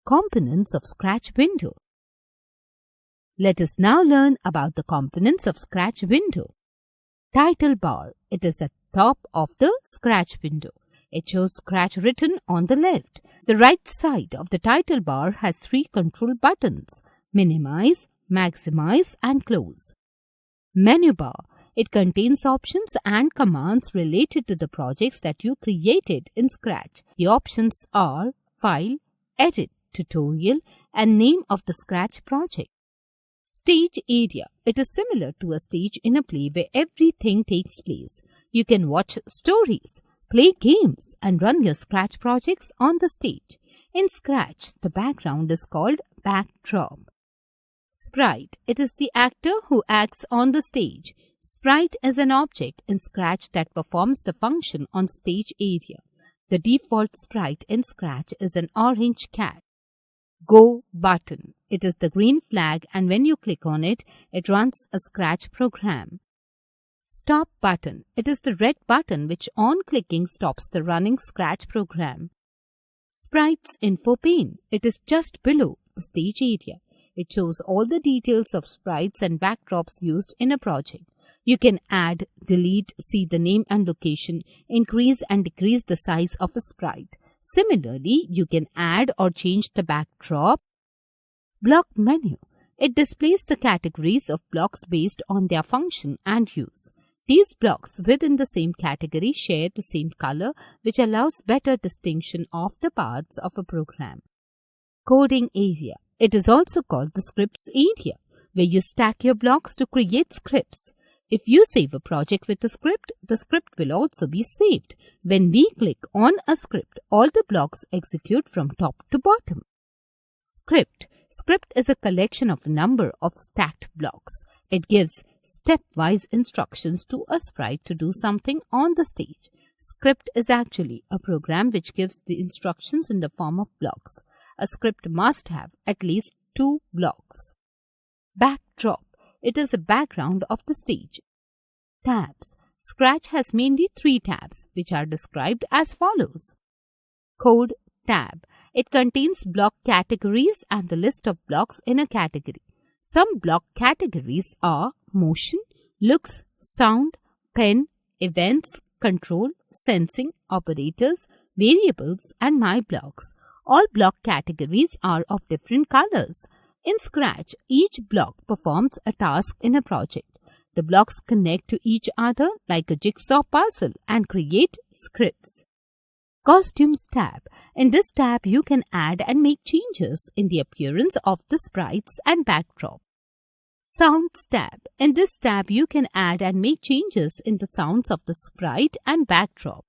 Components of Scratch window. Let us now learn about the components of Scratch window. Title bar. It is at the top of the Scratch window. It shows Scratch written on the left. The right side of the title bar has three control buttons: minimize, maximize, and close. Menu bar. It contains options and commands related to the projects that you created in Scratch. The options are File, Edit, Tutorial, and name of the Scratch project. Stage area. It is similar to a stage in a play where everything takes place. You can watch stories, play games, and run your Scratch projects on the stage. In Scratch, the background is called backdrop. Sprite. It is the actor who acts on the stage. Sprite is an object in Scratch that performs the function on stage area. The default sprite in Scratch is an orange cat. Go button. It is the green flag, and when you click on it, it runs a Scratch program. Stop button. It is the red button which on clicking stops the running Scratch program. Sprites info pane. It is just below the stage area. It shows all the details of sprites and backdrops used in a project. You can add, delete, see the name and location, increase and decrease the size of a sprite. Similarly, you can add or change the backdrop. Block menu. It displays the categories of blocks based on their function and use. These blocks within the same category share the same color, which allows better distinction of the parts of a program. Coding area. It is also called the scripts area, where you stack your blocks to create scripts. If you save a project with a script, the script will also be saved. When we click on a script, all the blocks execute from top to bottom. Script. Script is a collection of a number of stacked blocks. It gives stepwise instructions to a sprite to do something on the stage. Script is actually a program which gives the instructions in the form of blocks. A script must have at least 2 blocks. Backdrop. It is a background of the stage. Tabs. Scratch has mainly 3 tabs, which are described as follows. Code tab. It contains block categories and the list of blocks in a category. Some block categories are motion, looks, sound, pen, events, control, sensing, operators, variables, and my blocks. All block categories are of different colors. In Scratch, each block performs a task in a project. The blocks connect to each other like a jigsaw puzzle and create scripts. Costumes tab. In this tab, you can add and make changes in the appearance of the sprites and backdrop. Sounds tab. In this tab, you can add and make changes in the sounds of the sprite and backdrop.